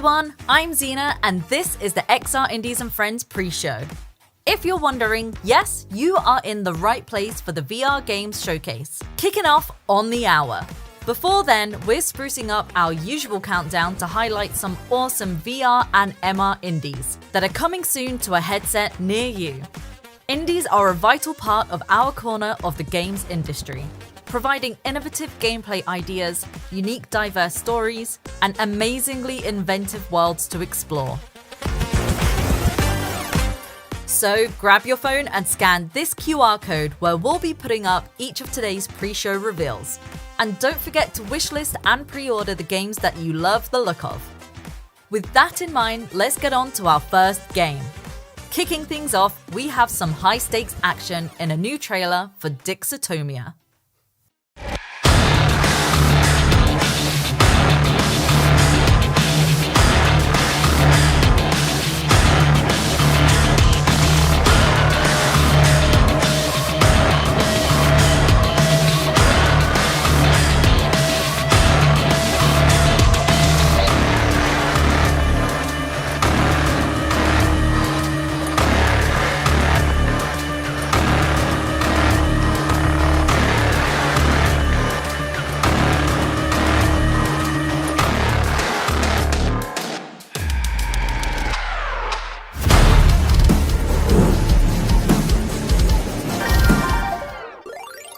everyone, I'm Zena and this is the XR Indies and Friends pre-show. If you're wondering, yes, you are in the right place for the VR Games Showcase, kicking off on the hour. Before then, we're sprucing up our usual countdown to highlight some awesome VR and MR indies that are coming soon to a headset near you. Indies are a vital part of our corner of the games industry, providing innovative gameplay ideas, unique diverse stories, and amazingly inventive worlds to explore. So grab your phone and scan this QR code where we'll be putting up each of today's pre-show reveals. And don't forget to wishlist and pre-order the games that you love the look of. With that in mind, let's get on to our first game. Kicking things off, we have some high-stakes action in a new trailer for Dixonia.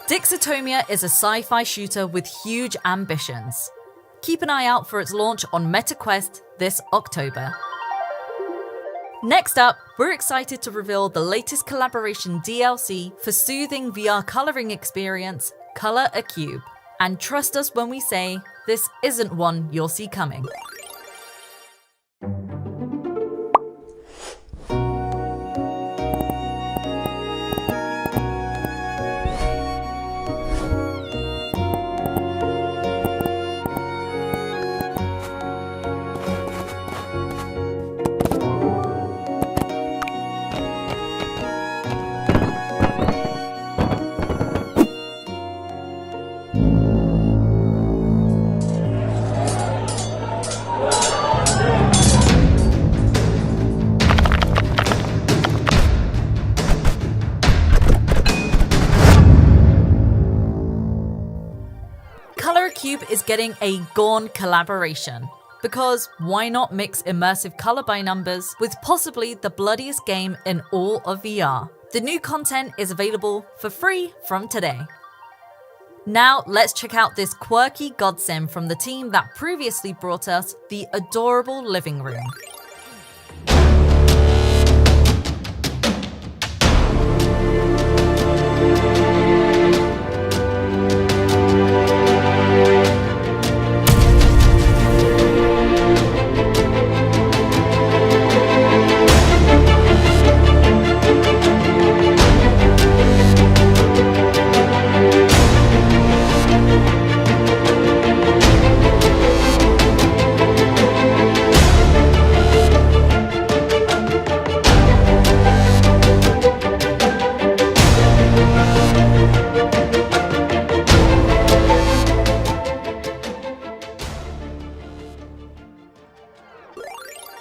Dixonia is a sci-fi shooter with huge ambitions. Keep an eye out for its launch on MetaQuest this October. Next up, we're excited to reveal the latest collaboration DLC for soothing VR coloring experience, Color a Cube. And trust us when we say, this isn't one you'll see coming. Cube is getting a Gorn collaboration, because why not mix immersive color by numbers with possibly the bloodiest game in all of VR? The new content is available for free from today. Now let's check out this quirky godsend from the team that previously brought us the adorable living room.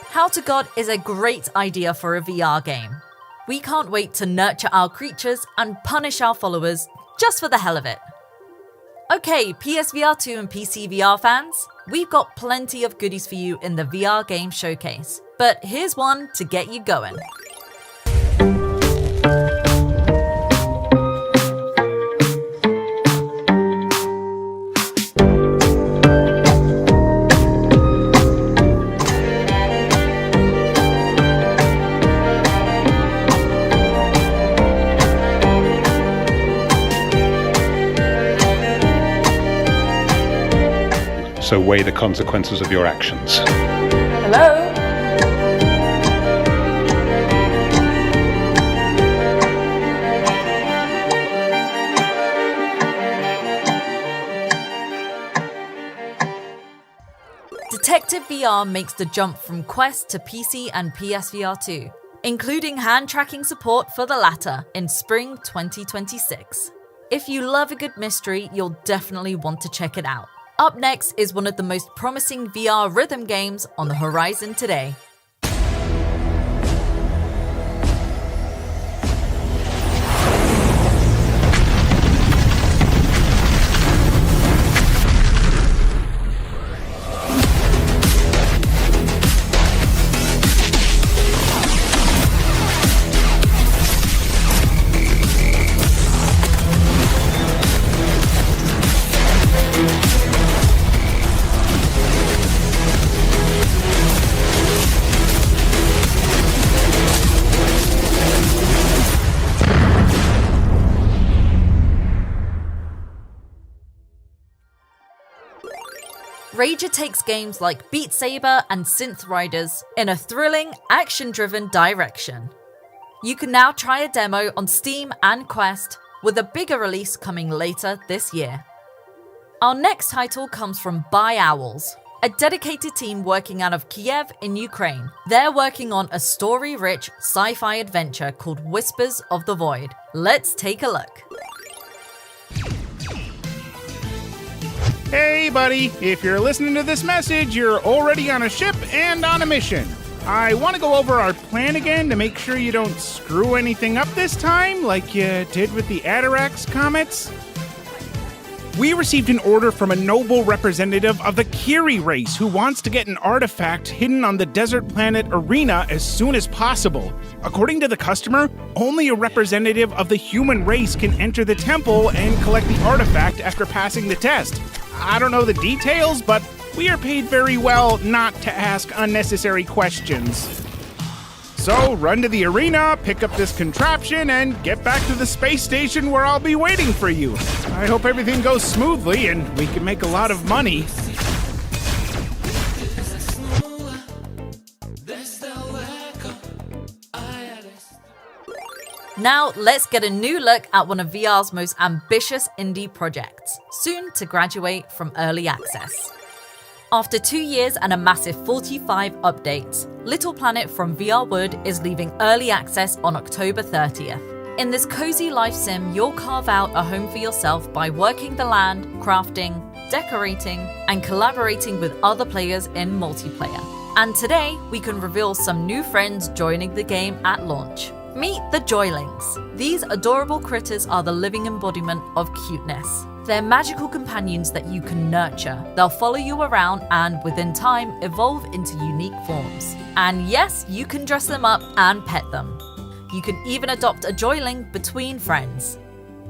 How to God is a great idea for a VR game. We can't wait to nurture our creatures and punish our followers just for the hell of it. Okay, PSVR2 and PC VR fans, we've got plenty of goodies for you in the VR Game Showcase, but here's one to get you going. So weigh the consequences of your actions. Hello? Detective VR makes the jump from Quest to PC and PSVR2, including hand tracking support for the latter in spring 2026. If you love a good mystery, you'll definitely want to check it out. Up next is one of the most promising VR rhythm games on the horizon today. Rager takes games like Beat Saber and Synth Riders in a thrilling, action-driven direction. You can now try a demo on Steam and Quest, with a bigger release coming later this year. Our next title comes from By Owls, a dedicated team working out of Kiev in Ukraine. They're working on a story-rich sci-fi adventure called Whispers of the Void. Let's take a look. Hey buddy, if you're listening to this message, you're already on a ship and on a mission. I want to go over our plan again to make sure you don't screw anything up this time, like you did with the Atarax comets. We received an order from a noble representative of the Kiri race who wants to get an artifact hidden on the desert planet Arena as soon as possible. According to the customer, only a representative of the human race can enter the temple and collect the artifact after passing the test. I don't know the details, but we are paid very well not to ask unnecessary questions. So run to the arena, pick up this contraption, and get back to the space station where I'll be waiting for you. I hope everything goes smoothly and we can make a lot of money. Now let's get a new look at one of VR's most ambitious indie projects, soon to graduate from early access. After 2 years and a massive 45 updates, Little Planet from VR Wood is leaving early access on October 30th. In this cozy life sim, you'll carve out a home for yourself by working the land, crafting, decorating, and collaborating with other players in multiplayer. And today, we can reveal some new friends joining the game at launch. Meet the Joylings. These adorable critters are the living embodiment of cuteness. They're magical companions that you can nurture. They'll follow you around and, within time, evolve into unique forms. And yes, you can dress them up and pet them. You can even adopt a Joyling between friends.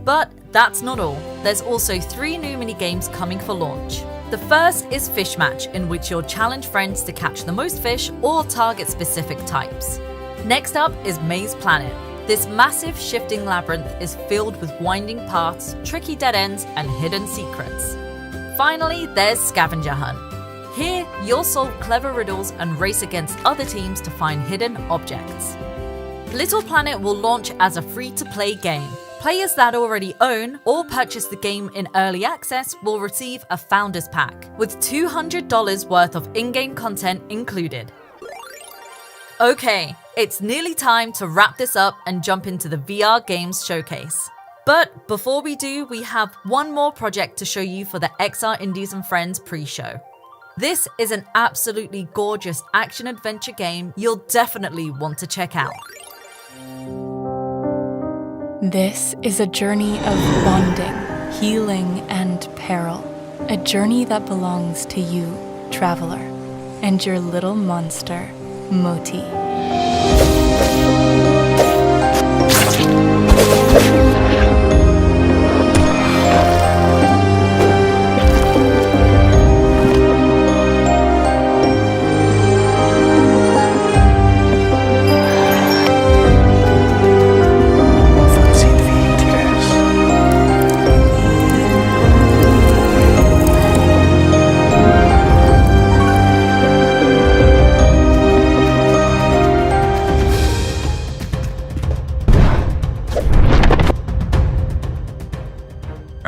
But that's not all. There's also 3 new mini-games coming for launch. The first is Fish Match, in which you'll challenge friends to catch the most fish or target specific types. Next up is Maze Planet. This massive shifting labyrinth is filled with winding paths, tricky dead ends, and hidden secrets. Finally, there's Scavenger Hunt. Here, you'll solve clever riddles and race against other teams to find hidden objects. Little Planet will launch as a free-to-play game. Players that already own or purchase the game in early access will receive a Founders Pack, with $200 worth of in-game content included. Okay, it's nearly time to wrap this up and jump into the VR Games Showcase. But before we do, we have one more project to show you for the XR Indies and Friends pre-show. This is an absolutely gorgeous action-adventure game you'll definitely want to check out. This is a journey of bonding, healing, and peril. A journey that belongs to you, traveler, and your little monster, Moti.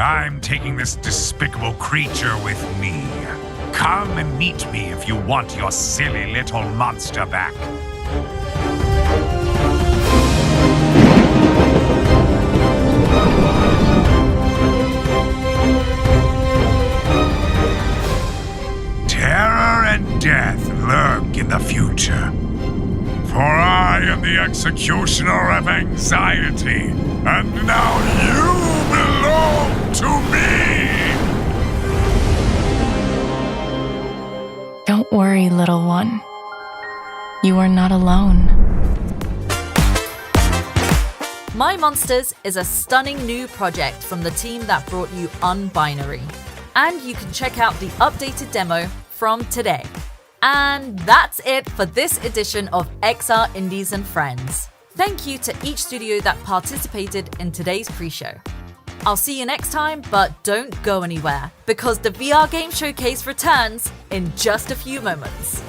I'm taking this despicable creature with me. Come and meet me if you want your silly little monster back. executioner of anxiety, and now you belong to me! Don't worry, little one. You are not alone. My Monsters is a stunning new project from the team that brought you Unbinary. And you can check out the updated demo from today. And that's it for this edition of XR Indies and Friends. Thank you to each studio that participated in today's pre-show. I'll see you next time, but don't go anywhere, because the VR Game Showcase returns in just a few moments.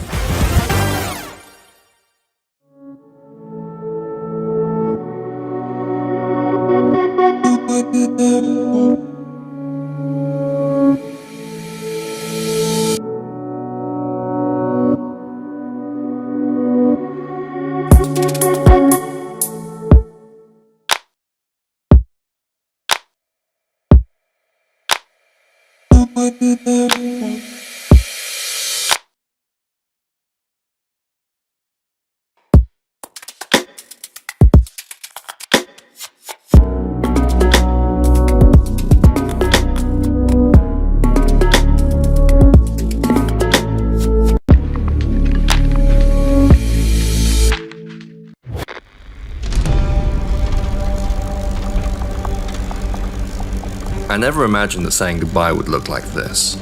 I never imagined that saying goodbye would look like this.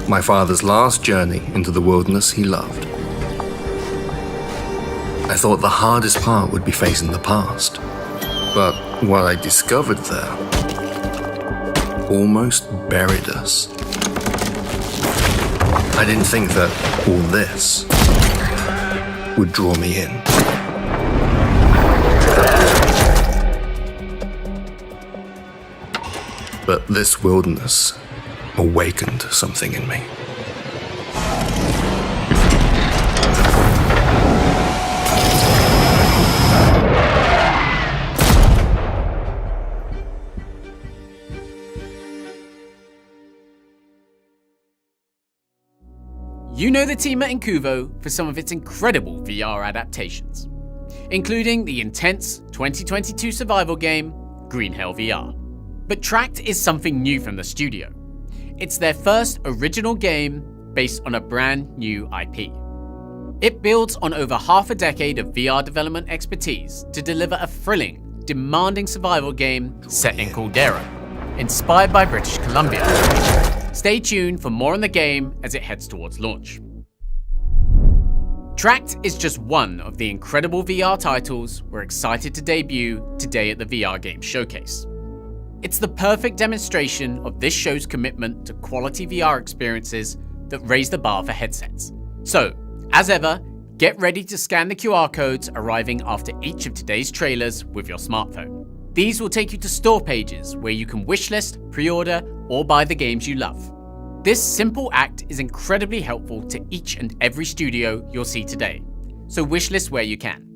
My father's last journey into the wilderness he loved. I thought the hardest part would be facing the past, but what I discovered there almost buried us. I didn't think that all this would draw me in. But this wilderness awakened something in me. You know the team at Incuvo for some of its incredible VR adaptations, including the intense 2022 survival game, Green Hell VR. But Tract is something new from the studio. It's their first original game based on a brand new IP. It builds on over half a decade of VR development expertise to deliver a thrilling, demanding survival game set in Caldera, inspired by British Columbia. Stay tuned for more on the game as it heads towards launch. Tract is just one of the incredible VR titles we're excited to debut today at the VR Game Showcase. It's the perfect demonstration of this show's commitment to quality VR experiences that raise the bar for headsets. So, as ever, get ready to scan the QR codes arriving after each of today's trailers with your smartphone. These will take you to store pages where you can wishlist, pre-order, or buy the games you love. This simple act is incredibly helpful to each and every studio you'll see today, so wishlist where you can.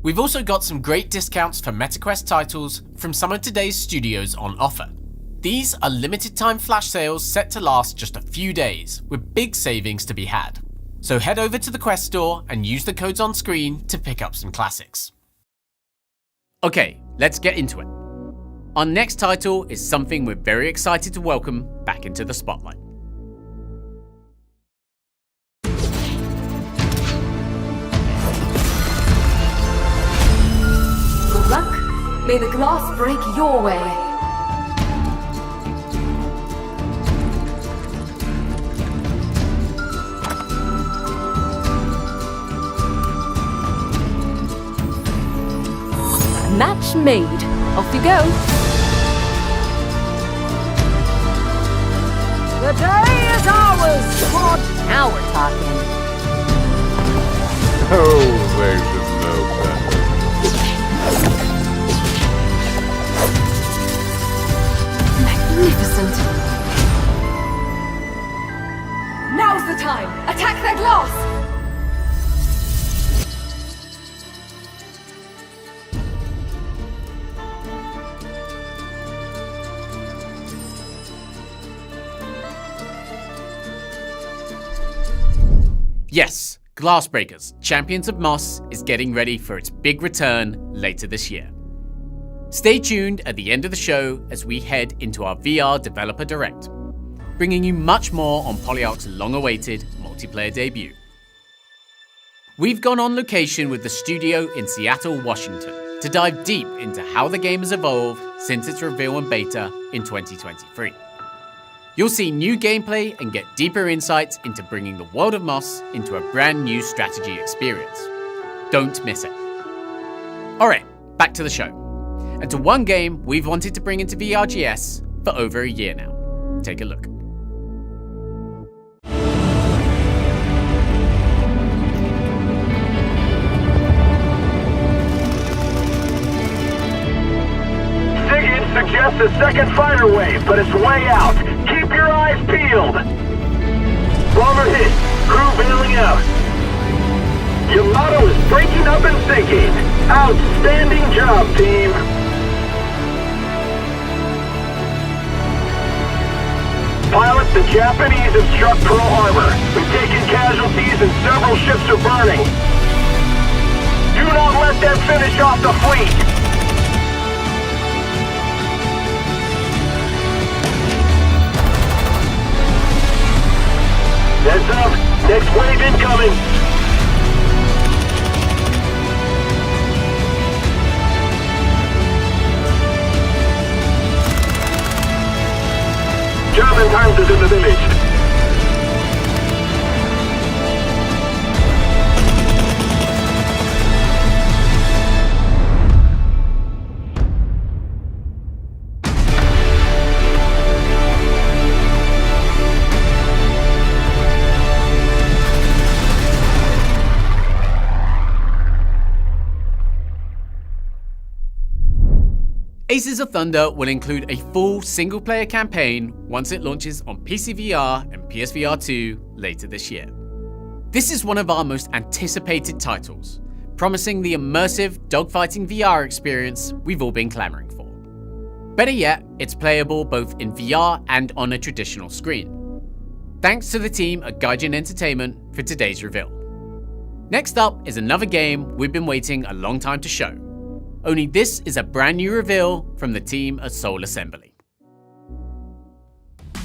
We've also got some great discounts for MetaQuest titles from some of today's studios on offer. These are limited time flash sales set to last just a few days, with big savings to be had. So head over to the Quest store and use the codes on screen to pick up some classics. Okay, let's get into it. Our next title is something we're very excited to welcome back into the spotlight. Good luck. May the glass break your way. Match made. Off you go. The day is ours. Lord, now we're talking. Oh, they should know better. Magnificent. Now's the time. Attack their glass. Yes, Glassbreakers, Champions of Moss is getting ready for its big return later this year. Stay tuned at the end of the show as we head into our VR Developer Direct, bringing you much more on Polyarc's long-awaited multiplayer debut. We've gone on location with the studio in Seattle, Washington, to dive deep into how the game has evolved since its reveal and beta in 2023. You'll see new gameplay and get deeper insights into bringing the world of Moss into a brand new strategy experience. Don't miss it. Alright, back to the show. And to one game we've wanted to bring into VRGS for over a year now. Take a look. SIGINT suggests a second fire wave, but it's way out. Keep your eyes peeled. Bomber hit. Crew bailing out. Yamato is breaking up and sinking. Outstanding job, team. Pilot, the Japanese have struck Pearl Harbor. We've taken casualties and several ships are burning. Do not let them finish off the fleet. Heads up! Next wave incoming! German Panzers in the village. Aces of Thunder will include a full single-player campaign once it launches on PC VR and PSVR2 later this year. This is one of our most anticipated titles, promising the immersive dogfighting VR experience we've all been clamoring for. Better yet, it's playable both in VR and on a traditional screen. Thanks to the team at Gaijin Entertainment for today's reveal. Next up is another game we've been waiting a long time to show. Only this is a brand new reveal from the team at Soul Assembly. We're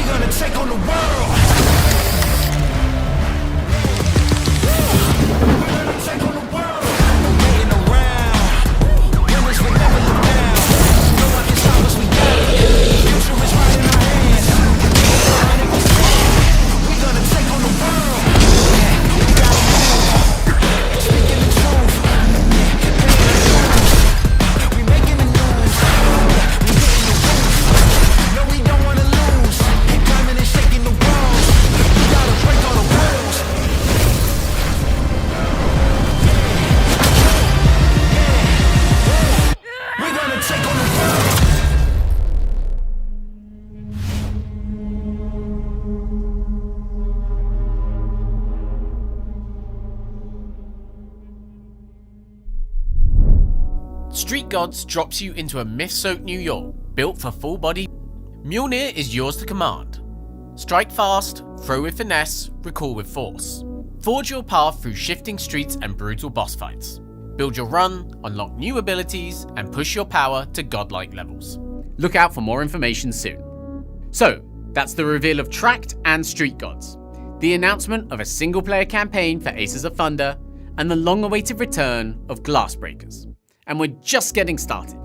gonna take on the world. We're gonna take on the world. Waiting around. Winners will never look down. No one can stop us, we got it. Future is right in our hands. We're gonna take on the world. Street Gods drops you into a myth-soaked New York, built for full-body. Mjolnir is yours to command. Strike fast, throw with finesse, recall with force. Forge your path through shifting streets and brutal boss fights. Build your run, unlock new abilities, and push your power to godlike levels. Look out for more information soon. So, that's the reveal of Tract and Street Gods, the announcement of a single-player campaign for Aces of Thunder, and the long-awaited return of Glassbreakers. And we're just getting started.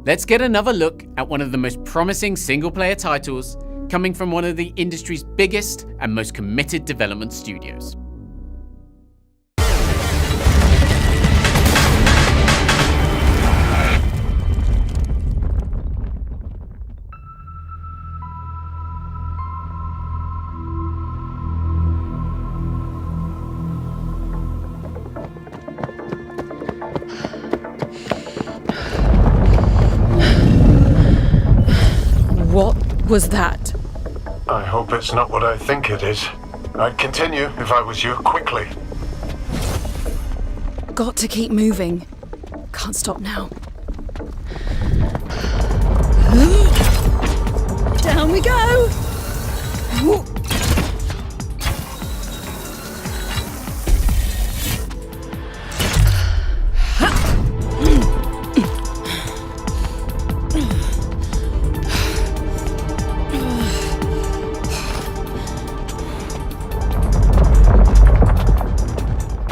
Let's get another look at one of the most promising single-player titles coming from one of the industry's biggest and most committed development studios. What was that? I hope it's not what I think it is. I'd continue if I was you, quickly. Got to keep moving. Can't stop now. Down we go!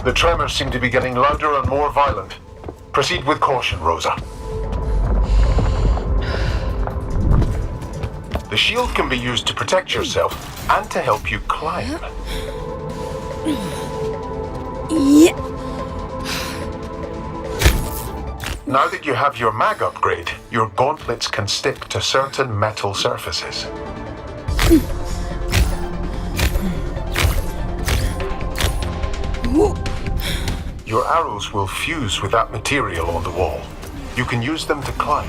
The tremors seem to be getting louder and more violent. Proceed with caution, Rosa. The shield can be used to protect yourself and to help you climb. Yeah. Now that you have your mag upgrade, your gauntlets can stick to certain metal surfaces. Your arrows will fuse with that material on the wall. You can use them to climb.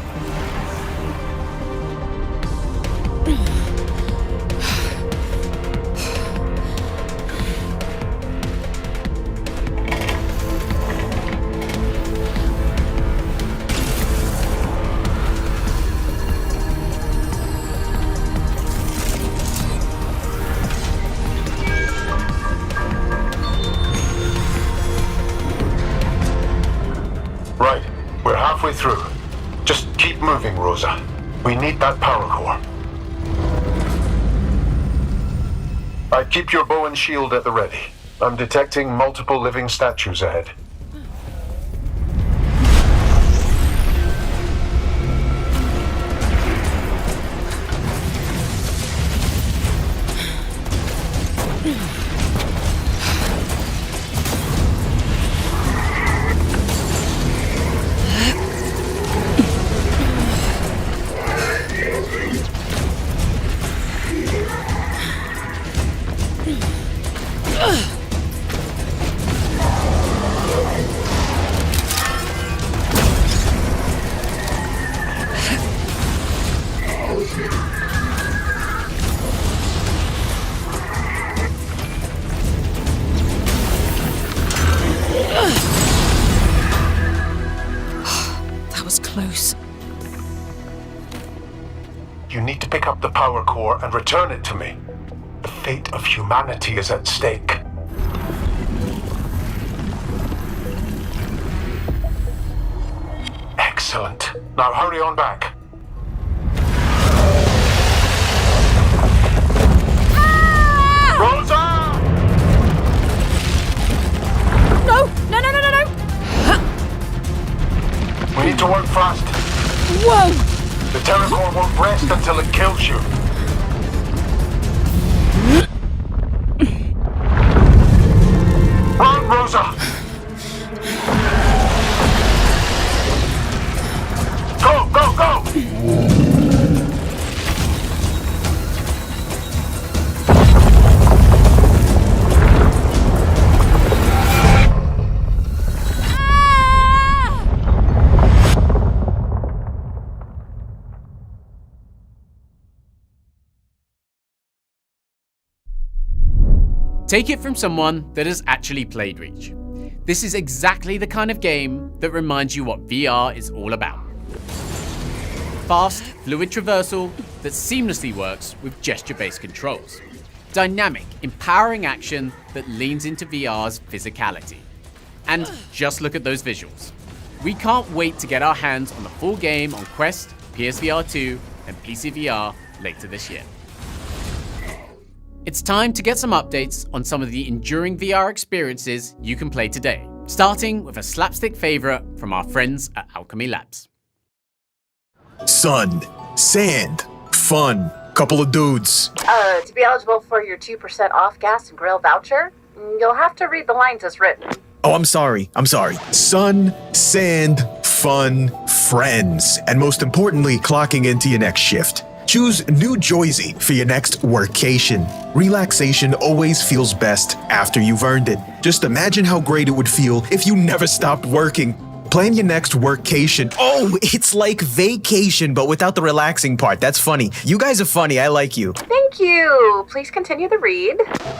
Right, we're halfway through. Just keep moving, Rosa. We need that power core. I'd keep your bow and shield at the ready. I'm detecting multiple living statues ahead. That was close. You need to pick up the power core and return it to me. The fate of humanity is at stake. Excellent. Now hurry on back. Rosa! No! No, no, no, no, no! We need to work fast. Whoa! The Terror Core won't rest until it kills you. Run, Rosa! Go, go, go! Take it from someone that has actually played Reach. This is exactly the kind of game that reminds you what VR is all about. Fast, fluid traversal that seamlessly works with gesture-based controls. Dynamic, empowering action that leans into VR's physicality. And just look at those visuals. We can't wait to get our hands on the full game on Quest, PSVR 2, and PC VR later this year. It's time to get some updates on some of the enduring VR experiences you can play today, starting with a slapstick favorite from our friends at Alchemy Labs. Sun, sand, fun, couple of dudes. To be eligible for your 2% off gas and grill voucher, you'll have to read the lines as written. Oh, I'm sorry. Sun, sand, fun, friends, and most importantly, clocking into your next shift. Choose new Joysey for your next workcation. Relaxation always feels best after you've earned it. Just imagine how great it would feel if you never stopped working. Plan your next workcation. Oh, it's like vacation, but without the relaxing part. That's funny. You guys are funny. I like you. Thank you. Please continue the read.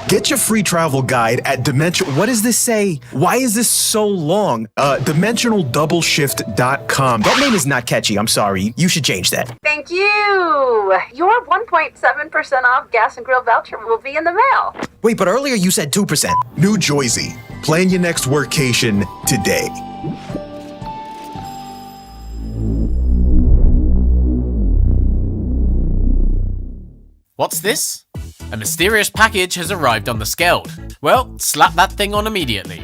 Get your free travel guide at What does this say? Why is this so long? DimensionalDoubleShift.com. That name is not catchy. I'm sorry. You should change that. Thank you. Your 1.7% off gas and grill voucher will be in the mail. Wait, but earlier you said 2%. New Joysey. Plan your next workcation today. What's this? A mysterious package has arrived on the Skeld. Well, slap that thing on immediately.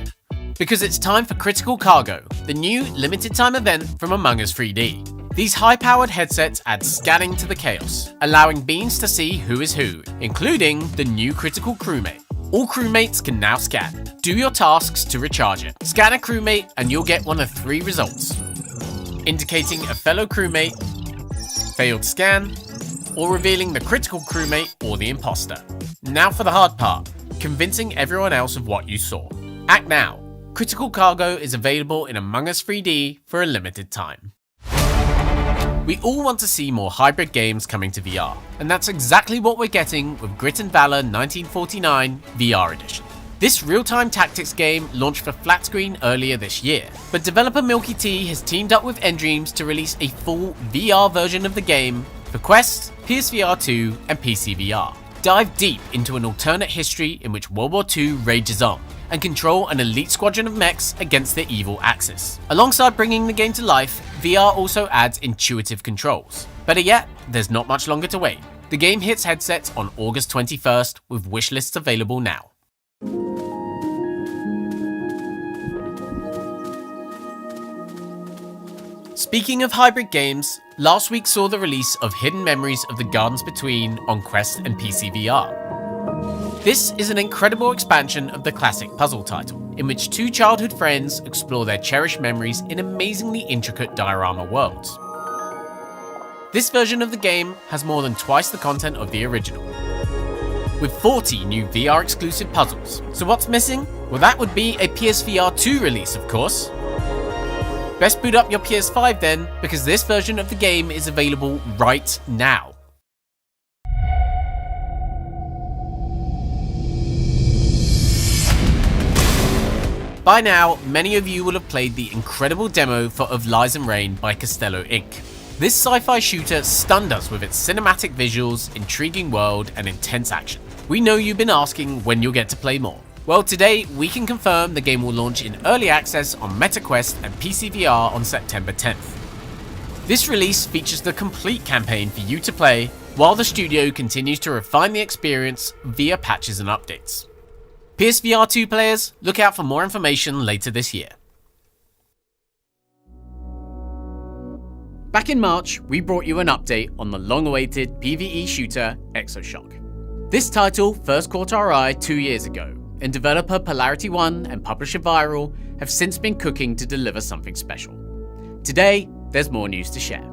Because it's time for Critical Cargo, the new limited time event from Among Us 3D. These high-powered headsets add scanning to the chaos, allowing beings to see who is who, including the new Critical Crewmate. All crewmates can now scan. Do your tasks to recharge it. Scan a crewmate and you'll get one of 3 results, indicating a fellow crewmate, failed scan, or revealing the critical crewmate or the imposter. Now for the hard part, convincing everyone else of what you saw. Act now. Critical Cargo is available in Among Us 3D for a limited time. We all want to see more hybrid games coming to VR, and that's exactly what we're getting with Grit and Valor 1949 VR Edition. This real-time tactics game launched for flat screen earlier this year, but developer Milky T has teamed up with Endreams to release a full VR version of the game for Quest, PSVR 2 and PC VR. Dive deep into an alternate history in which World War II rages on, and control an elite squadron of mechs against the evil Axis. Alongside bringing the game to life, VR also adds intuitive controls. Better yet, there's not much longer to wait. The game hits headsets on August 21st with wishlists available now. Speaking of hybrid games, last week saw the release of Hidden Memories of the Gardens Between on Quest and PC VR. This is an incredible expansion of the classic puzzle title, in which 2 childhood friends explore their cherished memories in amazingly intricate diorama worlds. This version of the game has more than twice the content of the original, with 40 new VR exclusive puzzles. So what's missing? Well, that would be a PSVR 2 release, of course. Best boot up your PS5 then, because this version of the game is available right now. By now, many of you will have played the incredible demo for Of Lies and Rain by Costello Inc. This sci-fi shooter stunned us with its cinematic visuals, intriguing world, and intense action. We know you've been asking when you'll get to play more. Well, today we can confirm the game will launch in early access on MetaQuest and PC VR on September 10th. This release features the complete campaign for you to play, while the studio continues to refine the experience via patches and updates. PSVR 2 players, look out for more information later this year. Back in March, we brought you an update on the long-awaited PvE shooter Exosshock. This title first caught our eye 2 years ago, and developer Polarity One and publisher Viral have since been cooking to deliver something special. Today, there's more news to share.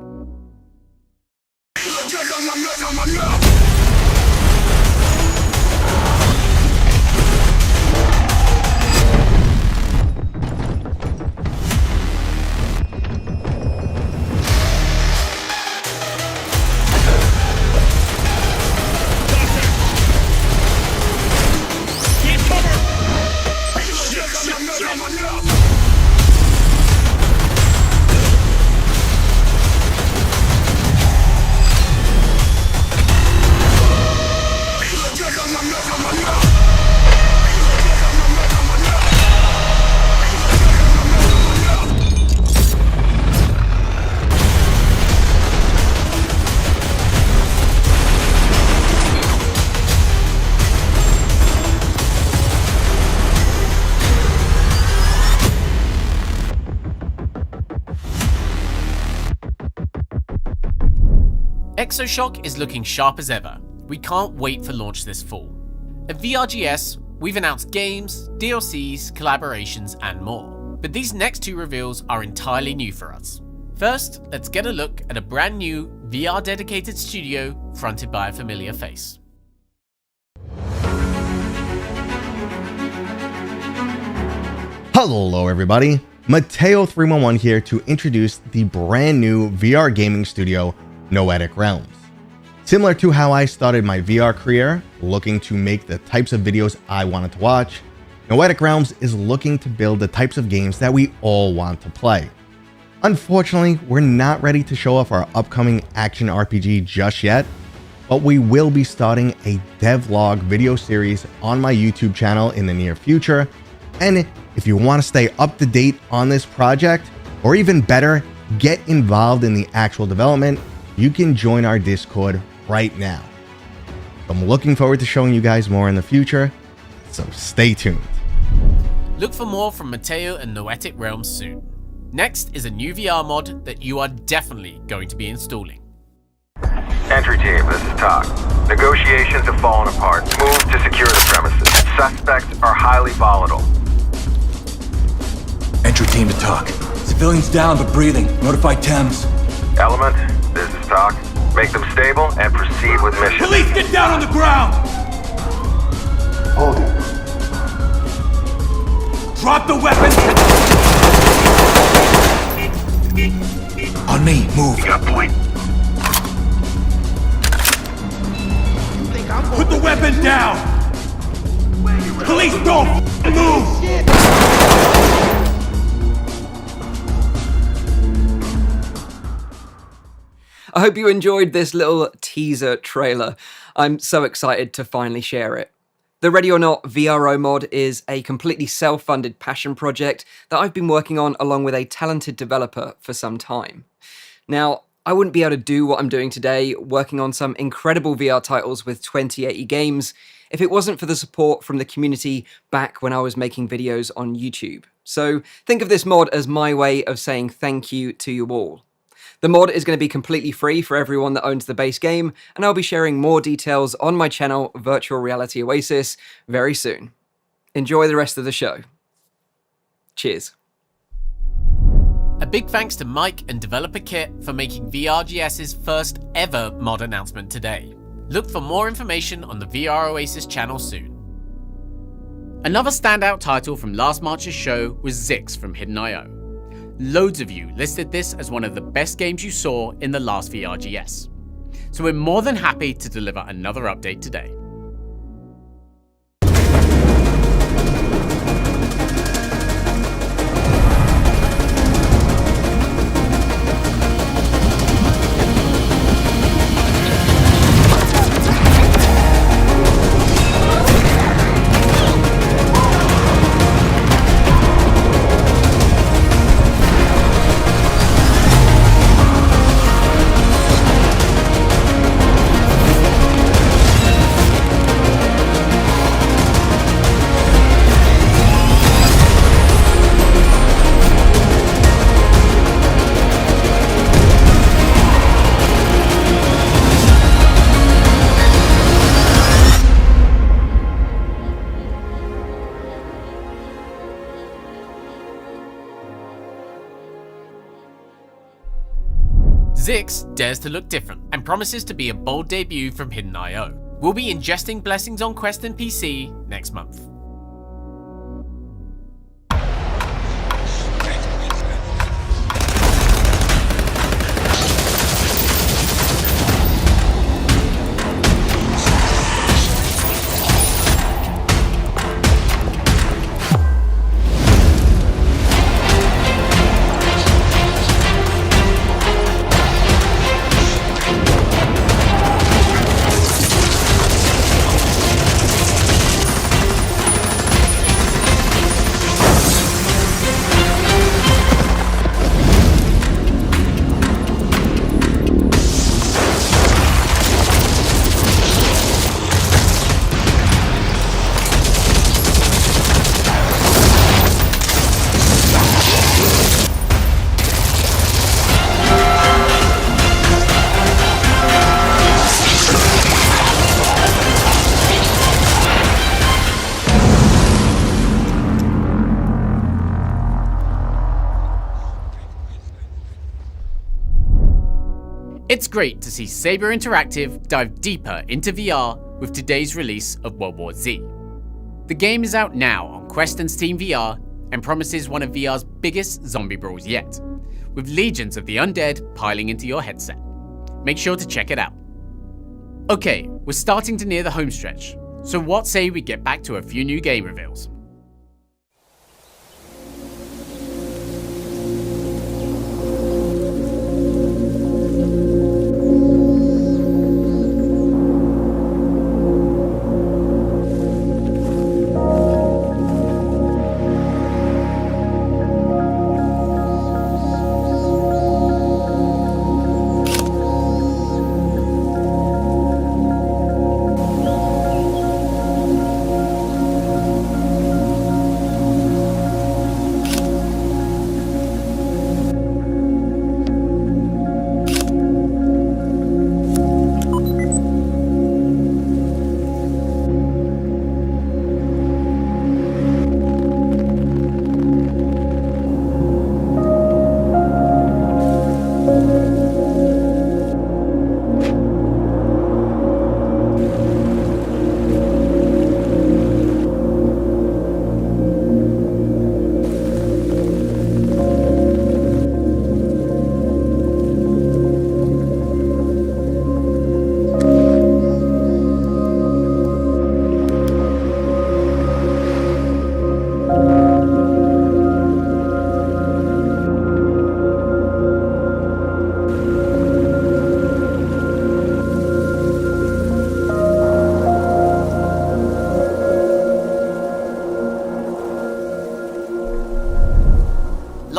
Exosshock is looking sharp as ever. We can't wait for launch this fall. At VRGS, we've announced games, DLCs, collaborations, and more. But these next 2 reveals are entirely new for us. First, let's get a look at a brand new VR dedicated studio fronted by a familiar face. Hello everybody. Mateo311 here to introduce the brand new VR gaming studio, Noetic Realms. Similar to how I started my VR career, looking to make the types of videos I wanted to watch, Noetic Realms is looking to build the types of games that we all want to play. Unfortunately, we're not ready to show off our upcoming action RPG just yet, but we will be starting a devlog video series on my YouTube channel in the near future. And if you want to stay up to date on this project, or even better, get involved in the actual development, you can join our Discord right now. I'm looking forward to showing you guys more in the future, so stay tuned. Look for more from Mateo and Noetic Realms soon. Next is a new VR mod that you are definitely going to be installing. Entry team, this is Todd. Negotiations have fallen apart. Move to secure the premises. Suspects are highly volatile. Entry team to talk. Civilians down but breathing. Notify Thames. Element, this is Talk. Make them stable and proceed with mission. Police, get down on the ground! Hold it. Drop the weapon! On me, move. You got point. Put the weapon down! Police, don't move! I hope you enjoyed this little teaser trailer. I'm so excited to finally share it. The Ready or Not VRO mod is a completely self-funded passion project that I've been working on along with a talented developer for some time. Now, I wouldn't be able to do what I'm doing today, working on some incredible VR titles with 2080 games, if it wasn't for the support from the community back when I was making videos on YouTube. So think of this mod as my way of saying thank you to you all. The mod is going to be completely free for everyone that owns the base game, and I'll be sharing more details on my channel, Virtual Reality Oasis, very soon. Enjoy the rest of the show. Cheers. A big thanks to Mike and developer Kit for making VRGS's first ever mod announcement today. Look for more information on the VR Oasis channel soon. Another standout title from last March's show was Zix from Hidden.io. Loads of you listed this as one of the best games you saw in the last VRGS. So we're more than happy to deliver another update today. Zix dares to look different and promises to be a bold debut from Hidden.io. We'll be ingesting blessings on Quest and PC next month. It's great to see Saber Interactive dive deeper into VR with today's release of World War Z. The game is out now on Quest and Steam VR, and promises one of VR's biggest zombie brawls yet, with legions of the undead piling into your headset. Make sure to check it out. Okay, we're starting to near the home stretch, so what say we get back to a few new game reveals?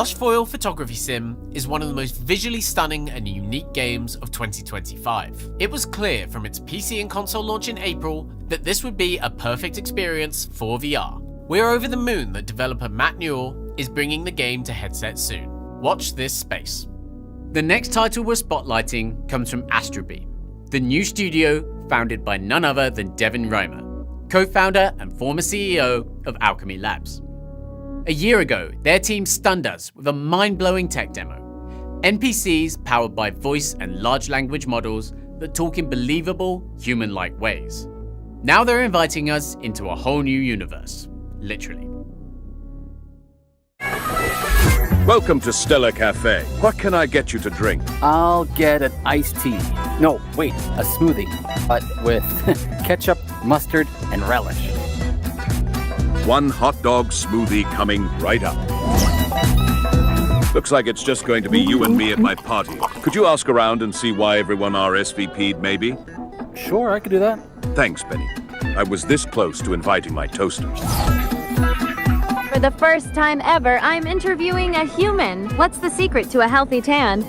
Lushfoil Photography Sim is one of the most visually stunning and unique games of 2025. It was clear from its PC and console launch in April that this would be a perfect experience for VR. We're over the moon that developer Matt Newell is bringing the game to headsets soon. Watch this space. The next title we're spotlighting comes from Astrobeam, the new studio founded by none other than Devin Reimer, co-founder and former CEO of Alchemy Labs. A year ago, their team stunned us with a mind-blowing tech demo. NPCs powered by voice and large language models that talk in believable, human-like ways. Now they're inviting us into a whole new universe, literally. Welcome to Stella Cafe. What can I get you to drink? I'll get an iced tea. No, wait, a smoothie, but with ketchup, mustard, and relish. One hot dog smoothie coming right up. Looks like it's just going to be you and me at my party. Could you ask around and see why everyone RSVP'd, maybe? Sure, I could do that. Thanks, Benny. I was this close to inviting my toasters. For the first time ever, I'm interviewing a human. What's the secret to a healthy tan?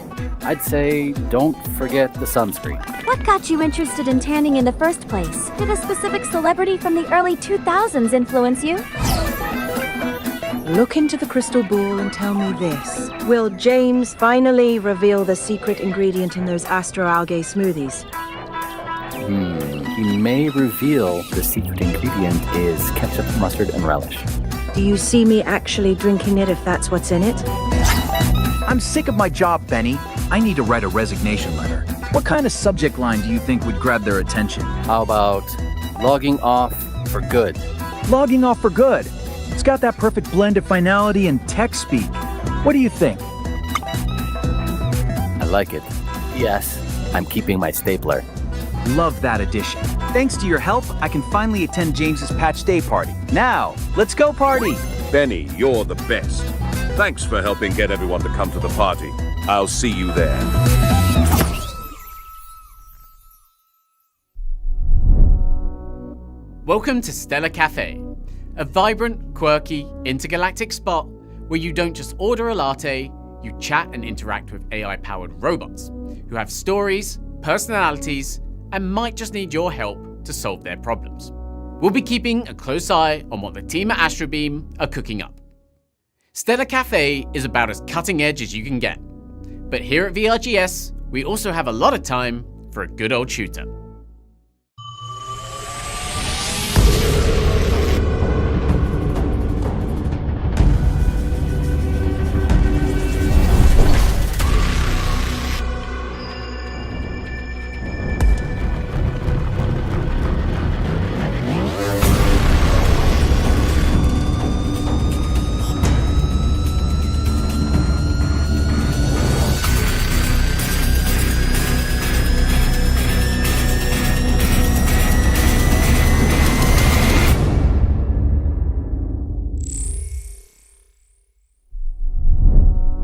I'd say don't forget the sunscreen. What got you interested in tanning in the first place? Did a specific celebrity from the early 2000s influence you? Look into the crystal ball and tell me this. Will James finally reveal the secret ingredient in those astroalgae smoothies? He may reveal the secret ingredient is ketchup, mustard, and relish. Do you see me actually drinking it if that's what's in it? I'm sick of my job, Benny. I need to write a resignation letter. What kind of subject line do you think would grab their attention? How about logging off for good? Logging off for good. It's got that perfect blend of finality and tech speak. What do you think? I like it. Yes, I'm keeping my stapler. Love that addition. Thanks to your help, I can finally attend James's patch day party. Now, let's go party! Benny, you're the best. Thanks for helping get everyone to come to the party. I'll see you there. Welcome to Stella Cafe, a vibrant, quirky, intergalactic spot where you don't just order a latte, you chat and interact with AI-powered robots who have stories, personalities, and might just need your help to solve their problems. We'll be keeping a close eye on what the team at Astrobeam are cooking up. Stella Cafe is about as cutting edge as you can get. But here at VRGS, we also have a lot of time for a good old shooter.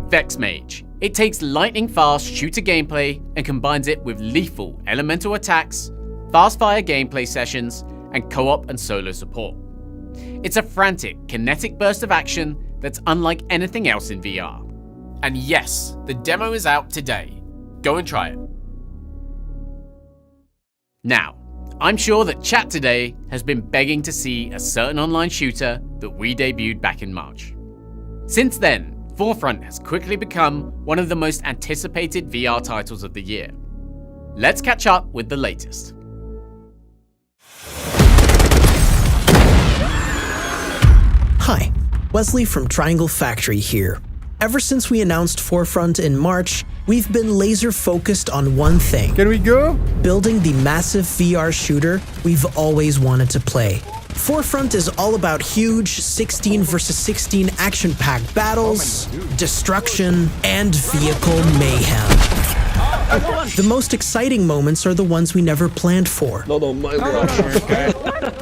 Vex Mage. It takes lightning-fast shooter gameplay and combines it with lethal elemental attacks, fast-fire gameplay sessions, and co-op and solo support. It's a frantic, kinetic burst of action that's unlike anything else in VR. And yes, the demo is out today. Go and try it. Now, I'm sure that chat today has been begging to see a certain online shooter that we debuted back in March. Since then, Forefront has quickly become one of the most anticipated VR titles of the year. Let's catch up with the latest. Hi, Wesley from Triangle Factory here. Ever since we announced Forefront in March, we've been laser focused on one thing. Can we go? Building the massive VR shooter we've always wanted to play. Forefront is all about huge 16 versus 16 action-packed battles, destruction, and vehicle mayhem. The most exciting moments are the ones we never planned for.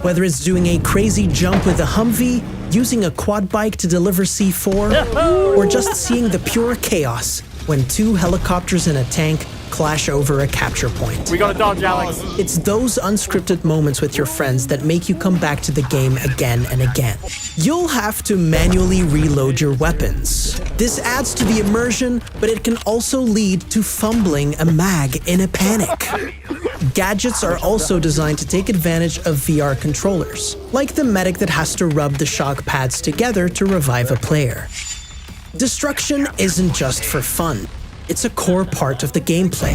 Whether it's doing a crazy jump with a Humvee, using a quad bike to deliver C4, or just seeing the pure chaos when 2 helicopters and a tank clash over a capture point. We gotta dodge, Alex. It's those unscripted moments with your friends that make you come back to the game again and again. You'll have to manually reload your weapons. This adds to the immersion, but it can also lead to fumbling a mag in a panic. Gadgets are also designed to take advantage of VR controllers, like the medic that has to rub the shock pads together to revive a player. Destruction isn't just for fun. It's a core part of the gameplay.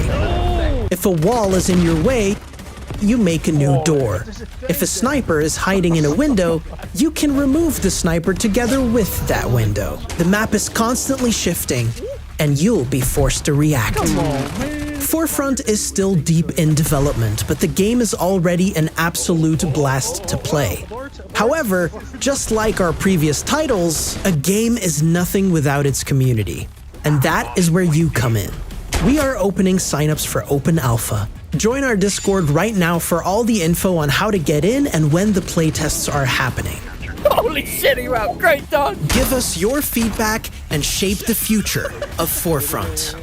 If a wall is in your way, you make a new door. If a sniper is hiding in a window, you can remove the sniper together with that window. The map is constantly shifting, and you'll be forced to react. Forefront is still deep in development, but the game is already an absolute blast to play. However, just like our previous titles, a game is nothing without its community. And that is where you come in. We are opening signups for Open Alpha. Join our Discord right now for all the info on how to get in and when the playtests are happening. Holy shit, you out great, dog! Give us your feedback and shape the future of Forefront.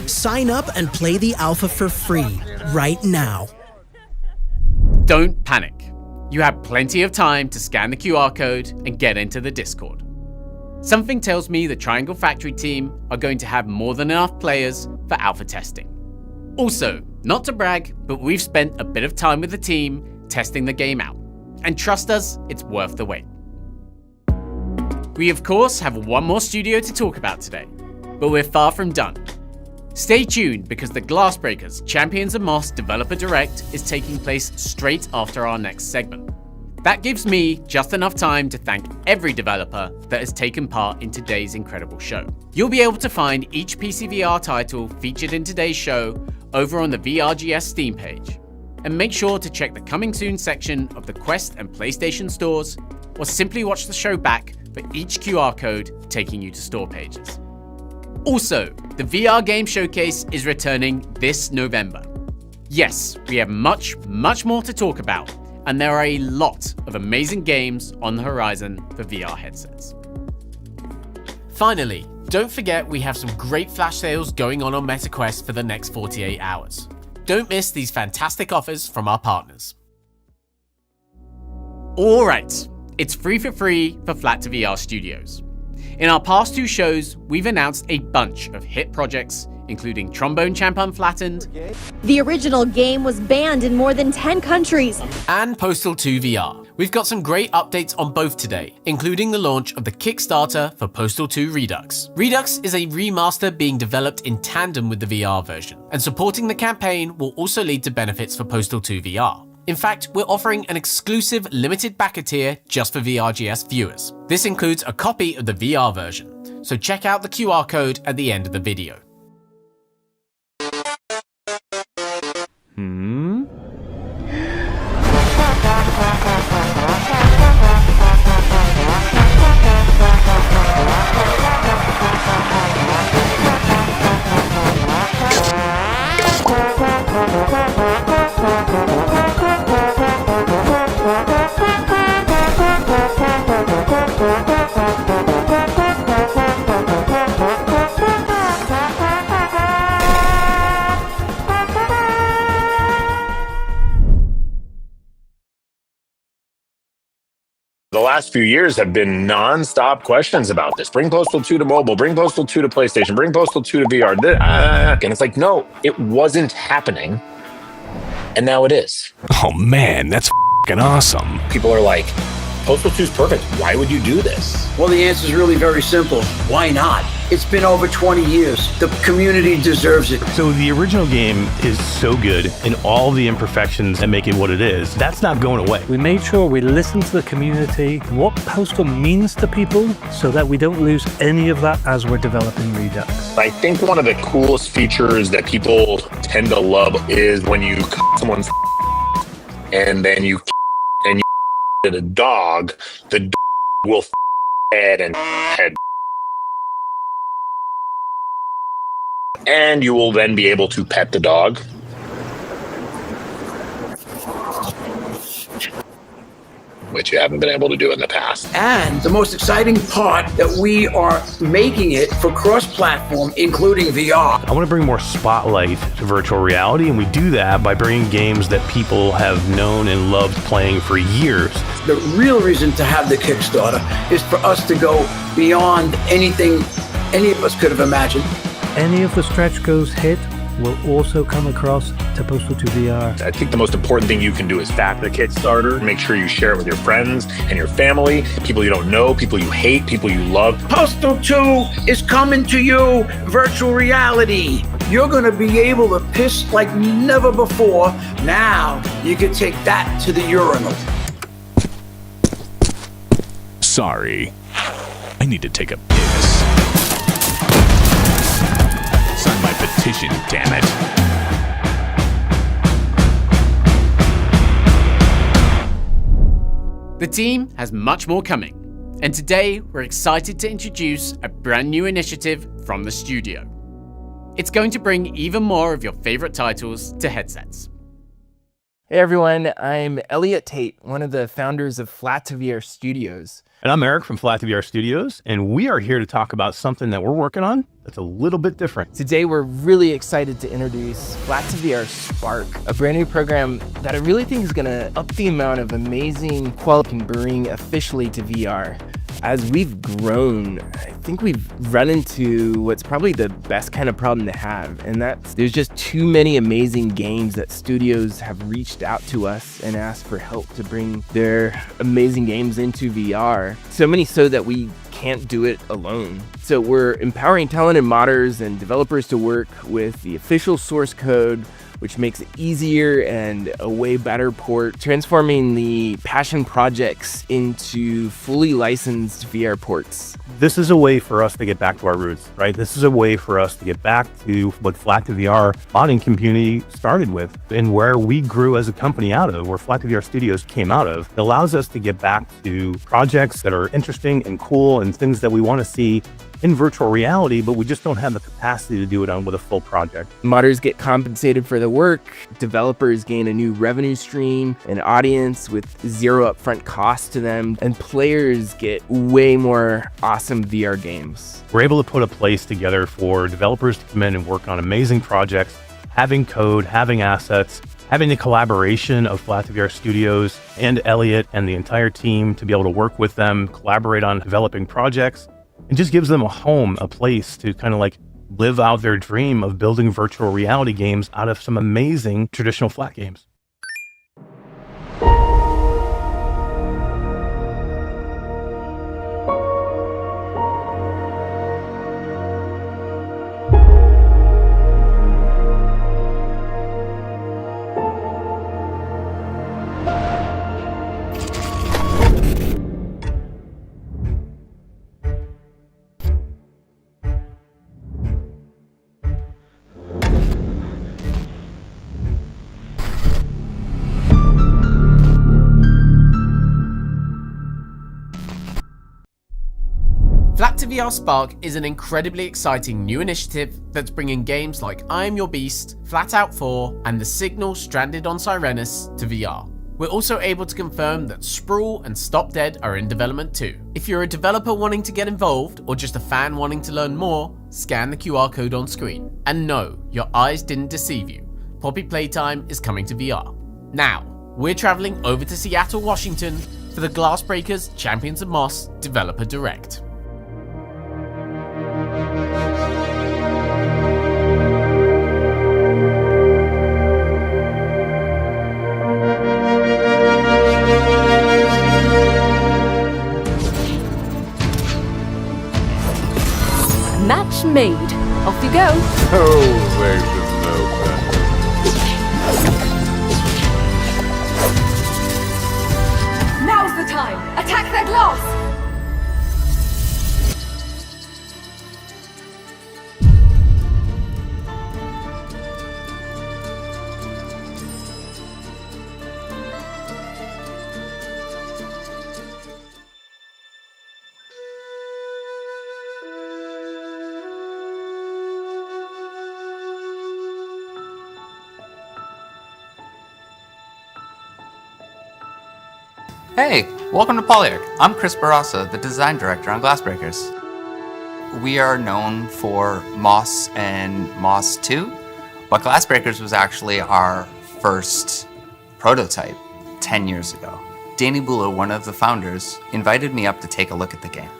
Sign up and play the alpha for free right now. Don't panic. You have plenty of time to scan the QR code and get into the Discord. Something tells me the Triangle Factory team are going to have more than enough players for alpha testing. Also, not to brag, but we've spent a bit of time with the team testing the game out. And trust us, it's worth the wait. We of course have one more studio to talk about today, but we're far from done. Stay tuned because the Glassbreakers Champions of Moss Developer Direct is taking place straight after our next segment. That gives me just enough time to thank every developer that has taken part in today's incredible show. You'll be able to find each PCVR title featured in today's show over on the VRGS Steam page. And make sure to check the coming soon section of the Quest and PlayStation stores, or simply watch the show back for each QR code taking you to store pages. Also, the VR Game Showcase is returning this November. Yes, we have much more to talk about, and there are a lot of amazing games on the horizon for VR headsets. Finally, don't forget we have some great flash sales going on MetaQuest for the next 48 hours. Don't miss these fantastic offers from our partners. Alright, it's free for Flat2VR Studios. In our past 2 shows, we've announced a bunch of hit projects, including Trombone Champ Unflattened. The original game was banned in more than 10 countries. And Postal 2 VR. We've got some great updates on both today, including the launch of the Kickstarter for Postal 2 Redux. Redux is a remaster being developed in tandem with the VR version, and supporting the campaign will also lead to benefits for Postal 2 VR. In fact, we're offering an exclusive limited backer tier just for VRGS viewers. This includes a copy of the VR version, so check out the QR code at the end of the video. last few years have been non-stop questions about this. Bring Postal 2 to mobile, bring Postal 2 to PlayStation, bring Postal 2 to VR. And it's like, no, it wasn't happening. And now it is. Oh man, that's f***ing awesome. People are like, Postal 2 is perfect. Why would you do this? Well, the answer is really very simple. Why not? It's been over 20 years. The community deserves it. So the original game is so good, and all the imperfections that make it what it is, that's not going away. We made sure we listened to the community, what Postal means to people, so that we don't lose any of that as we're developing Redux. I think one of the coolest features that people tend to love is when you someone's and then you at a dog, the dog will head and head. And you will then be able to pet the dog. Which you haven't been able to do in the past. And the most exciting part that we are making it for cross-platform, including VR. I want to bring more spotlight to virtual reality, and we do that by bringing games that people have known and loved playing for years. The real reason to have the Kickstarter is for us to go beyond anything any of us could have imagined. Any of the stretch goals hit will also come across to Postal 2 VR. I think the most important thing you can do is back the Kickstarter. Make sure you share it with your friends and your family, people you don't know, people you hate, people you love. Postal 2 is coming to you, virtual reality. You're gonna be able to piss like never before. Now you can take that to the urinal. Sorry, I need to take a piss. Sign my petition, damn it. The team has much more coming, and today we're excited to introduce a brand new initiative from the studio. It's going to bring even more of your favorite titles to headsets. Hey everyone, I'm Elliot Tate, one of the founders of Flat2VR Studios. And I'm Eric from Flat2VR Studios, and we are here to talk about something that we're working on that's a little bit different. Today we're really excited to introduce Flat2VR Spark, a brand new program that I really think is going to up the amount of amazing quality we can bring officially to VR. As we've grown, I think we've run into what's probably the best kind of problem to have, and that's there's just too many amazing games that studios have reached out to us and asked for help to bring their amazing games into VR. So many so that we can't do it alone. So we're empowering talented modders and developers to work with the official source code, which makes it easier and a way better port, transforming the passion projects into fully licensed VR ports. This is a way for us to get back to our roots, right? This is a way for us to get back to what Flat2VR modding community started with and where we grew as a company out of, where Flat2VR Studios came out of. It allows us to get back to projects that are interesting and cool and things that we want to see in virtual reality, but we just don't have the capacity to do it with a full project. Modders get compensated for the work, developers gain a new revenue stream, an audience with zero upfront cost to them, and players get way more awesome VR games. We're able to put a place together for developers to come in and work on amazing projects, having code, having assets, having the collaboration of Flat2VR Studios and Elliot and the entire team to be able to work with them, collaborate on developing projects. It just gives them a home, a place to kind of like live out their dream of building virtual reality games out of some amazing traditional flat games. Flat2VR Spark is an incredibly exciting new initiative that's bringing games like I Am Your Beast, Flat Out 4, and The Signal Stranded on Sirenus to VR. We're also able to confirm that Sprawl and Stop Dead are in development too. If you're a developer wanting to get involved, or just a fan wanting to learn more, scan the QR code on screen. And no, your eyes didn't deceive you. Poppy Playtime is coming to VR. Now, we're traveling over to Seattle, Washington for the Glassbreakers Champions of Moss Developer Direct. Match made. Off you go. Oh, there's no Now's the time. Attack that glass. Hey, welcome to Polyarch. I'm Chris Barassa, the design director on Glassbreakers. We are known for Moss and Moss 2, but Glassbreakers was actually our first prototype 10 years ago. Danny Buller, one of the founders, invited me up to take a look at the game.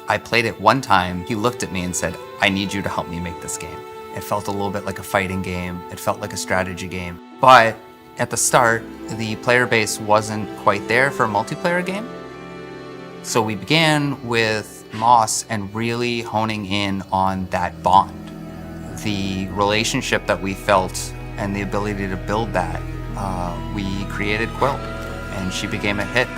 I played it one time, he looked at me and said, I need you to help me make this game. It felt a little bit like a fighting game, it felt like a strategy game, but at the start, the player base wasn't quite there for a multiplayer game. So we began with Moss and really honing in on that bond. The relationship that we felt and the ability to build that, we created Quill, and she became a hit.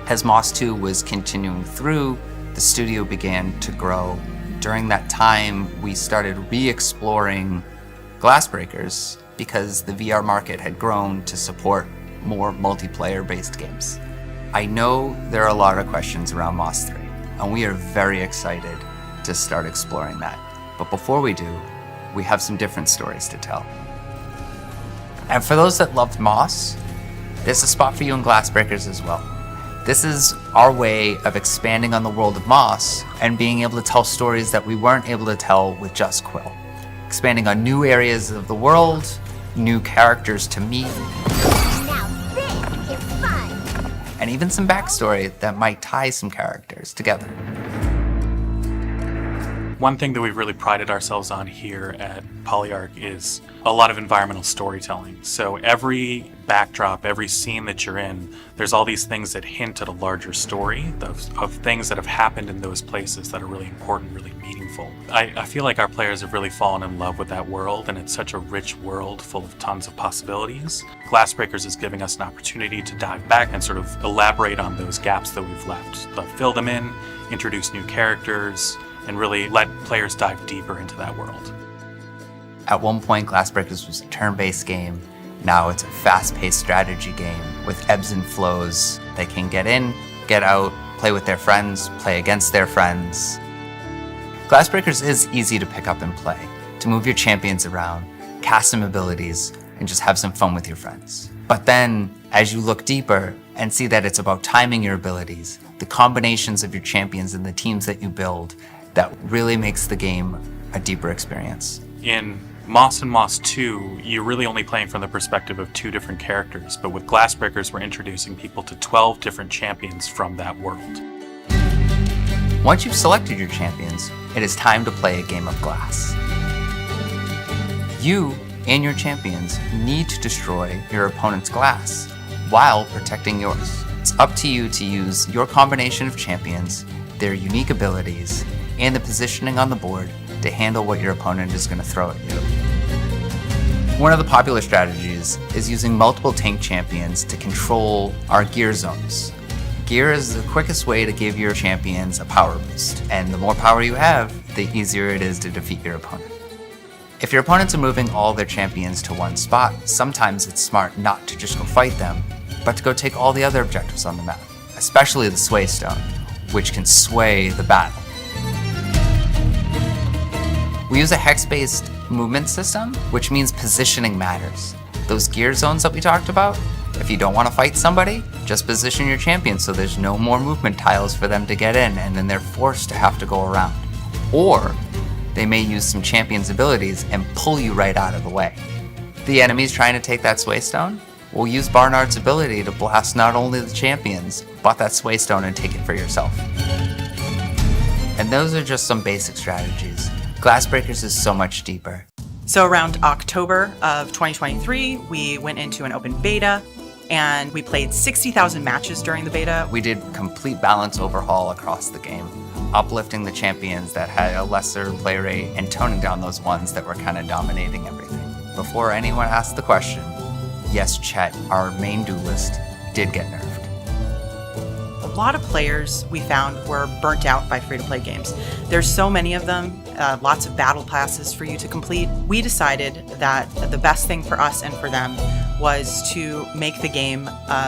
As Moss 2 was continuing through, the studio began to grow. During that time, we started re-exploring Glassbreakers because the VR market had grown to support more multiplayer-based games. I know there are a lot of questions around Moss 3, and we are very excited to start exploring that. But before we do, we have some different stories to tell. And for those that loved Moss, there's a spot for you in Glassbreakers as well. This is our way of expanding on the world of Moss and being able to tell stories that we weren't able to tell with just Quill. Expanding on new areas of the world, new characters to meet, Now this is fun. and even some backstory that might tie some characters together. One thing that we've really prided ourselves on here at Polyarch is a lot of environmental storytelling. So every backdrop, every scene that you're in, there's all these things that hint at a larger story of things that have happened in those places that are really important, really meaningful. I feel like our players have really fallen in love with that world, and it's such a rich world full of tons of possibilities. Glassbreakers is giving us an opportunity to dive back and sort of elaborate on those gaps that we've left, fill them in, introduce new characters, and really let players dive deeper into that world. At one point, Glassbreakers was a turn-based game. Now it's a fast-paced strategy game with ebbs and flows. They can get in, get out, play with their friends, play against their friends. Glassbreakers is easy to pick up and play, to move your champions around, cast some abilities, and just have some fun with your friends. But then, as you look deeper and see that it's about timing your abilities, the combinations of your champions and the teams that you build, that really makes the game a deeper experience. In Moss and Moss 2, you're really only playing from the perspective of 2 different characters, but with Glassbreakers, we're introducing people to 12 different champions from that world. Once you've selected your champions, it is time to play a game of glass. You and your champions need to destroy your opponent's glass while protecting yours. It's up to you to use your combination of champions, their unique abilities, and the positioning on the board to handle what your opponent is going to throw at you. One of the popular strategies is using multiple tank champions to control our gear zones. Gear is the quickest way to give your champions a power boost, and the more power you have, the easier it is to defeat your opponent. If your opponents are moving all their champions to one spot, sometimes it's smart not to just go fight them, but to go take all the other objectives on the map, especially the Sway Stone, which can sway the battle. We use a hex-based movement system, which means positioning matters. Those gear zones that we talked about, if you don't want to fight somebody, just position your champion so there's no more movement tiles for them to get in, and then they're forced to have to go around. Or they may use some champion's abilities and pull you right out of the way. The enemy's trying to take that Sway Stone, We'll use Barnard's ability to blast not only the champions, but that sway stone and take it for yourself. And those are just some basic strategies. Glassbreakers is so much deeper. So around October of 2023, we went into an open beta, and we played 60,000 matches during the beta. We did complete balance overhaul across the game, uplifting the champions that had a lesser play rate and toning down those ones that were kind of dominating everything. Before anyone asked the question, yes, Chet, our main duelist, did get nerfed. A lot of players we found were burnt out by free-to-play games. There's so many of them, lots of battle passes for you to complete. We decided that the best thing for us and for them was to make the game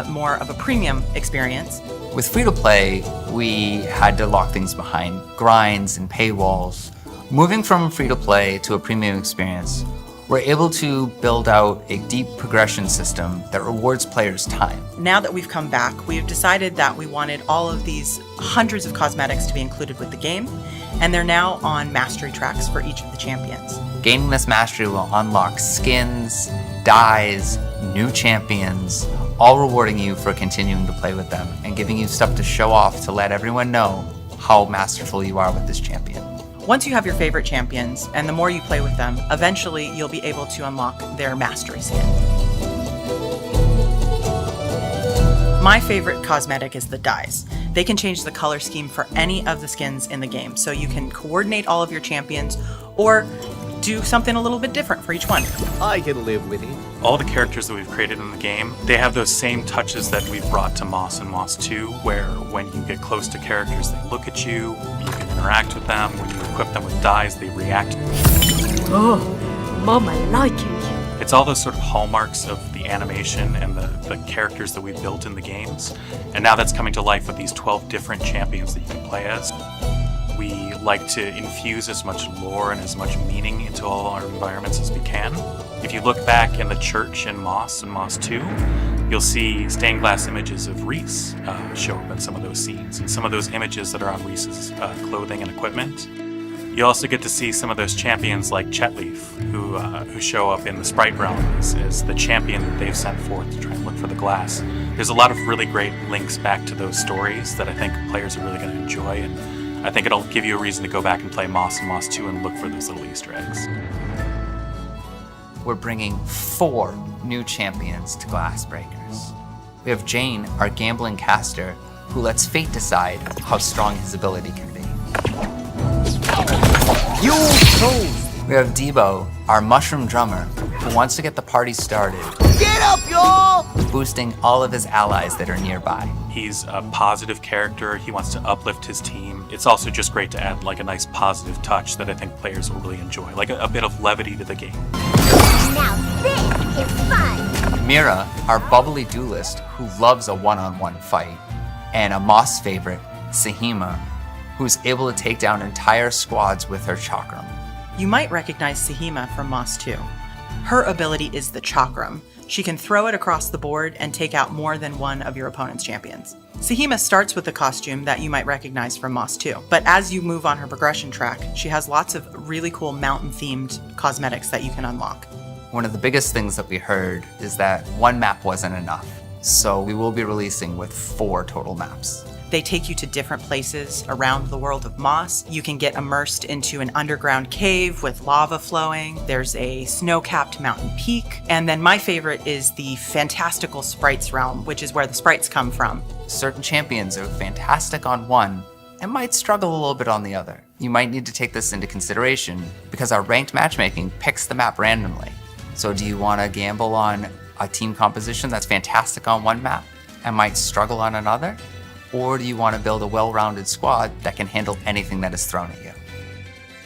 more of a premium experience. With free-to-play, we had to lock things behind grinds and paywalls. Moving from free-to-play to a premium experience, we're able to build out a deep progression system that rewards players' time. Now that we've come back, we've decided that we wanted all of these hundreds of cosmetics to be included with the game, and they're now on mastery tracks for each of the champions. Gaining this mastery will unlock skins, dyes, new champions, all rewarding you for continuing to play with them and giving you stuff to show off to let everyone know how masterful you are with this champion. Once you have your favorite champions, and the more you play with them, eventually you'll be able to unlock their mastery skin. My favorite cosmetic is the dyes. They can change the color scheme for any of the skins in the game, so you can coordinate all of your champions or do something a little bit different for each one. I can live with it. All the characters that we've created in the game, they have those same touches that we've brought to Moss and Moss 2, where when you get close to characters, they look at you, you can interact with them. When you equip them with dyes, they react. Oh, Mom, I like it. It's all those sort of hallmarks of the animation and the characters that we've built in the games. And now that's coming to life with these 12 different champions that you can play as. We like to infuse as much lore and as much meaning into all our environments as we can. If you look back in the church in Moss and Moss 2, you'll see stained glass images of Reese show up in some of those scenes, and some of those images that are on Reese's clothing and equipment. You also get to see some of those champions like Chetleaf, who show up in the Sprite Realm as the champion that they've sent forth to try and look for the glass. There's a lot of really great links back to those stories that I think players are really going to enjoy, and I think it'll give you a reason to go back and play Moss and Moss 2 and look for those little Easter eggs. We're bringing 4 new champions to Glassbreakers. We have Jane, our gambling caster, who lets fate decide how strong his ability can be. You toast! We have Debo, our mushroom drummer, who wants to get the party started. Get up, y'all! Boosting all of his allies that are nearby. He's a positive character. He wants to uplift his team. It's also just great to add like a nice positive touch that I think players will really enjoy, like a bit of levity to the game. Now this is fun. Mira, our bubbly duelist who loves a one-on-one fight. And a Moss favorite, Sahima, who's able to take down entire squads with her chakram. You might recognize Sahima from Moss 2. Her ability is the chakram. She can throw it across the board and take out more than one of your opponent's champions. Sahima starts with a costume that you might recognize from Moss 2, but as you move on her progression track, she has lots of really cool mountain-themed cosmetics that you can unlock. One of the biggest things that we heard is that one map wasn't enough, so we will be releasing with 4 total maps. They take you to different places around the world of Moss. You can get immersed into an underground cave with lava flowing. There's a snow-capped mountain peak. And then my favorite is the fantastical sprites realm, which is where the sprites come from. Certain champions are fantastic on one and might struggle a little bit on the other. You might need to take this into consideration because our ranked matchmaking picks the map randomly. So do you want to gamble on a team composition that's fantastic on one map and might struggle on another? Or do you want to build a well-rounded squad that can handle anything that is thrown at you?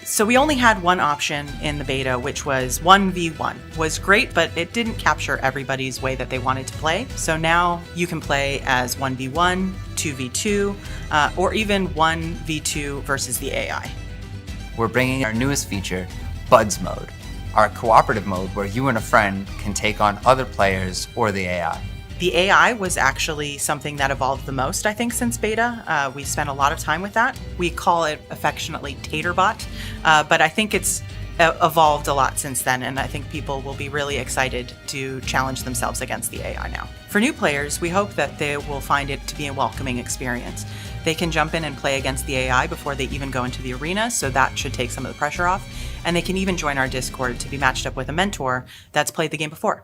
So we only had one option in the beta, which was 1v1. It was great, but it didn't capture everybody's way that they wanted to play. So now you can play as 1v1, 2v2, or even 1v2 versus the AI. We're bringing our newest feature, Buds Mode, our cooperative mode where you and a friend can take on other players or the AI. The AI was actually something that evolved the most, I think, since beta. We spent a lot of time with that. We call it affectionately Taterbot, but I think it's evolved a lot since then, and I think people will be really excited to challenge themselves against the AI now. For new players, we hope that they will find it to be a welcoming experience. They can jump in and play against the AI before they even go into the arena, so that should take some of the pressure off. And they can even join our Discord to be matched up with a mentor that's played the game before.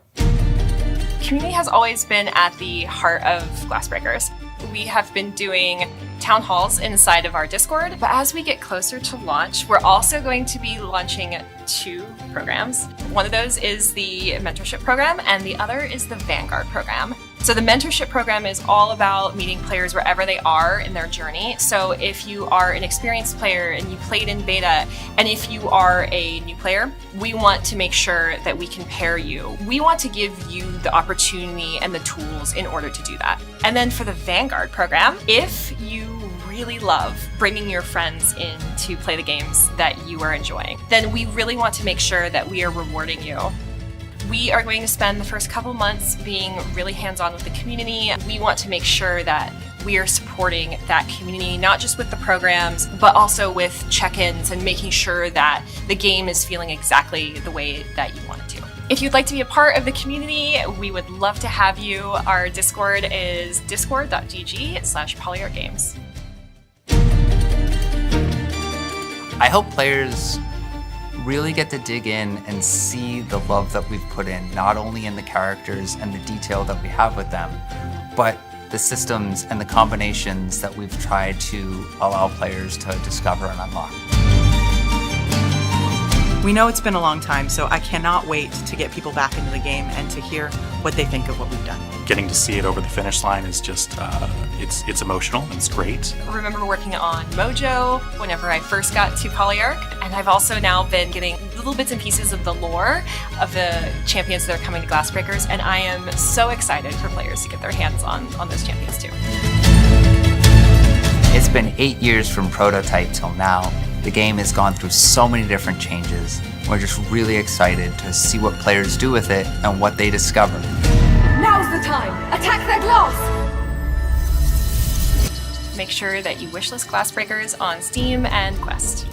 Community has always been at the heart of Glassbreakers. We have been doing town halls inside of our Discord, but as we get closer to launch, we're also going to be launching 2 programs. One of those is the mentorship program, and the other is the Vanguard program. So the mentorship program is all about meeting players wherever they are in their journey. So if you are an experienced player and you played in beta, and if you are a new player, we want to make sure that we can pair you. We want to give you the opportunity and the tools in order to do that. And then for the Vanguard program, if you really love bringing your friends in to play the games that you are enjoying, then we really want to make sure that we are rewarding you. We are going to spend the first couple months being really hands-on with the community. We want to make sure that we are supporting that community, not just with the programs, but also with check-ins and making sure that the game is feeling exactly the way that you want it to. If you'd like to be a part of the community, we would love to have you. Our Discord is discord.gg/polyartgames. I hope players really get to dig in and see the love that we've put in, not only in the characters and the detail that we have with them, but the systems and the combinations that we've tried to allow players to discover and unlock. We know it's been a long time, so I cannot wait to get people back into the game and to hear what they think of what we've done. Getting to see it over the finish line is just, it's emotional, it's great. I remember working on Mojo whenever I first got to Polyarch, and I've also now been getting little bits and pieces of the lore of the champions that are coming to Glassbreakers, and I am so excited for players to get their hands on those champions too. It's been 8 years from prototype till now. The game has gone through so many different changes. We're just really excited to see what players do with it and what they discover. Now's the time! Attack that glass! Make sure that you wishlist Glassbreakers on Steam and Quest.